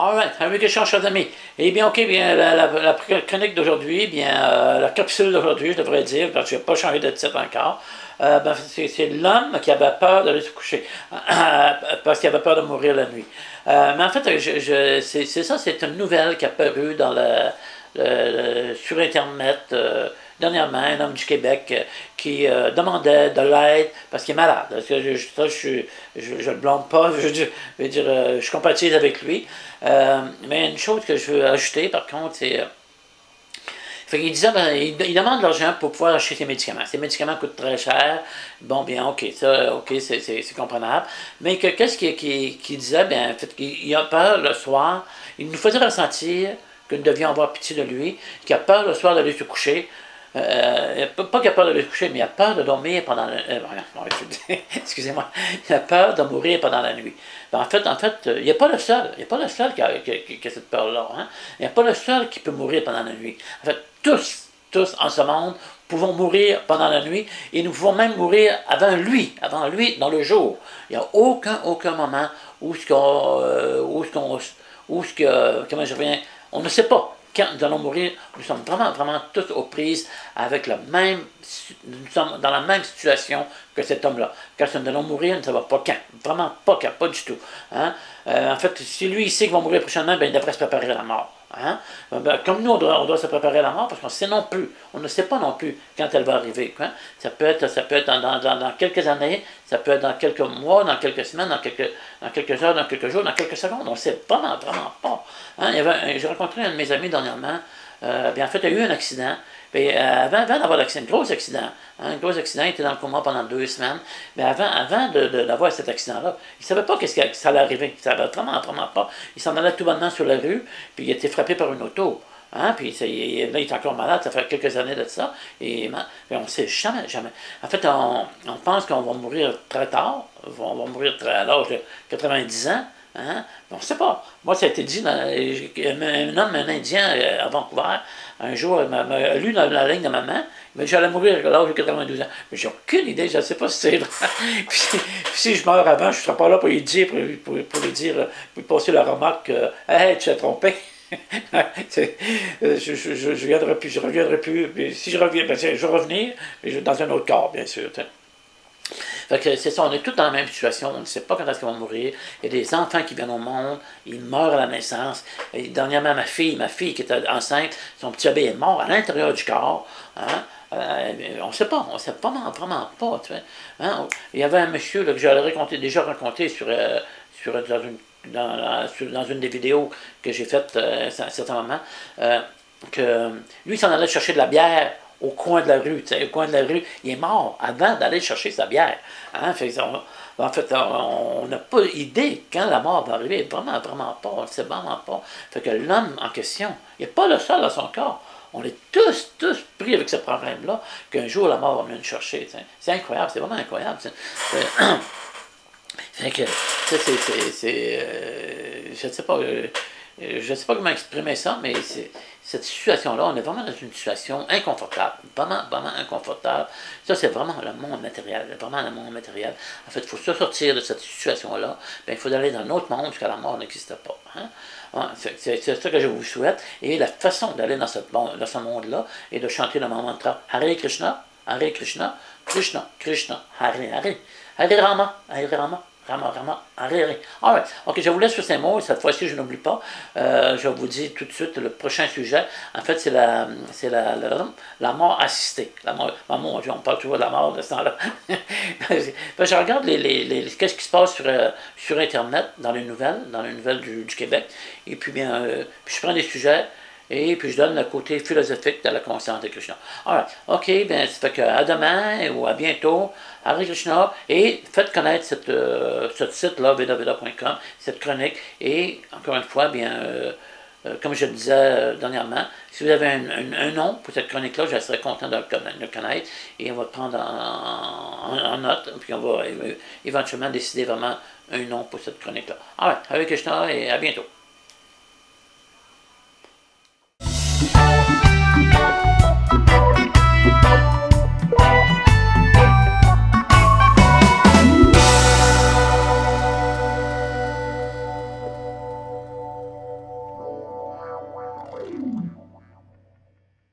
Alright, Hare Krishna, chers amis. Eh bien, ok, bien, la chronique d'aujourd'hui, bien, la capsule d'aujourd'hui, je devrais dire, parce que je n'ai pas changé de titre encore, ben, c'est l'homme qui avait peur d'aller se coucher, parce qu'il avait peur de mourir la nuit. Mais en fait, c'est ça, c'est une nouvelle qui est apparue dans sur Internet dernièrement, un homme du Québec qui demandait de l'aide parce qu'il est malade. Parce que je le blâme pas, je compatis avec lui. Mais une chose que je veux ajouter, par contre, c'est... il disait, ben, il demande de l'argent pour pouvoir acheter ses médicaments. Ses médicaments coûtent très cher. Bon, bien, ok, ça, ok, c'est comprenable. Mais qu'est-ce qu'il disait? Bien, en fait, il a peur le soir. Il nous faisait ressentir que nous devions avoir pitié de lui, qu'il a peur le soir d'aller se coucher. Pas qu'il a peur d'aller se coucher, mais il a peur de dormir pendant la nuit. Excusez-moi. Il a peur de mourir pendant la nuit. Ben, en fait, il n'est pas le seul. Il n'est pas le seul qui a cette peur-là. Hein? Il n'est pas le seul qui peut mourir pendant la nuit. En fait, tous en ce monde, pouvons mourir pendant la nuit et nous pouvons même mourir avant lui dans le jour. Il n'y a aucun moment où comment je reviens, on ne sait pas. Quand nous allons mourir, nous sommes vraiment tous aux prises avec nous sommes dans la même situation que cet homme-là. Quand nous allons mourir, on ne sait pas quand. Vraiment pas quand, pas du tout. Hein? En fait, si lui, il sait qu'il va mourir prochainement, ben, il devrait se préparer à la mort. Hein? Ben, comme nous, on doit se préparer à la mort parce qu'on ne sait pas non plus quand elle va arriver. Hein? Ça peut être dans quelques années, ça peut être dans quelques mois, dans quelques semaines, dans quelques heures, dans quelques jours, dans quelques secondes. On ne sait vraiment pas. Hein? J'ai rencontré un de mes amis dernièrement. Bien, en fait, il a eu un accident. Puis, avant d'avoir l'accident, un gros accident, il était dans le coma pendant 2 semaines. Mais avant d'avoir cet accident-là, il ne savait pas qu'est-ce que ça allait arriver. Il ne savait vraiment pas. Il s'en allait tout bonnement sur la rue, puis il a été frappé par une auto. Hein? Puis là, il est encore malade, ça fait quelques années de ça. Mais on ne sait jamais. En fait, on pense qu'on va mourir très tard. On va mourir à l'âge de 90 ans. Hein? On ne sait pas. Moi, ça a été dit, un Indien à Vancouver, un jour, il m'a lu dans la ligne de ma main, il m'a dit j'allais mourir à l'âge de 92 ans. Mais j'ai aucune idée, je ne sais pas si c'est vrai. puis, si je meurs avant, je ne serai pas là pour lui dire, pour lui passer la remarque hey, tu t'es trompé. Je reviendrai plus. Mais si je reviens, ben, je vais revenir, mais dans un autre corps, bien sûr. Fait que c'est ça, on est tous dans la même situation, on ne sait pas quand est-ce qu'ils vont mourir. Il y a des enfants qui viennent au monde, ils meurent à la naissance. Et dernièrement, ma fille qui était enceinte, son petit bébé est mort à l'intérieur du corps. Hein? On ne sait pas, vraiment pas. Tu vois? Hein? Il y avait un monsieur là, que j'avais déjà raconté dans une des vidéos que j'ai faites à un certain moment, que lui, il s'en allait chercher de la bière au coin de la rue. Au coin de la rue, il est mort avant d'aller chercher sa bière. Hein? En fait, on n'a pas idée quand la mort va arriver. Vraiment pas. On ne sait vraiment pas. Fait que l'homme en question, il n'est pas le seul dans son corps. On est tous pris avec ce problème-là, qu'un jour la mort va venir nous chercher. C'est incroyable, c'est vraiment incroyable. Fait que, je ne sais pas comment exprimer ça, mais cette situation-là, on est vraiment dans une situation inconfortable, vraiment inconfortable. Ça, c'est vraiment le monde matériel, En fait, il faut se sortir de cette situation-là, il faut aller dans un autre monde jusqu'à la mort n'existe pas. Hein? C'est ça que je vous souhaite. Et la façon d'aller dans ce monde-là est de chanter le mantra Hare Krishna, Krishna, Krishna, Hare Hare, Hare Rama, Rama, Hare. Alright. Ok, je vous laisse sur ces mots. Cette fois-ci, je n'oublie pas. Je vous dis tout de suite le prochain sujet. En fait, c'est la mort assistée. Mon Dieu, on parle toujours de la mort de ce temps-là. Je regarde qu'est-ce qui se passe sur Internet, dans les nouvelles du Québec. Et puis, bien, puis je prends des sujets. Et puis je donne le côté philosophique de la conscience de Krishna. Alright, ok, bien, ça fait qu'à demain ou à bientôt, Hare Krishna, et faites connaître ce site-là, vedaveda.com, cette chronique, et encore une fois, bien, comme je le disais dernièrement, si vous avez un nom pour cette chronique-là, je serais content de le connaître, et on va le prendre en note, puis on va éventuellement décider vraiment un nom pour cette chronique-là. Alright, Hare Krishna, et à bientôt.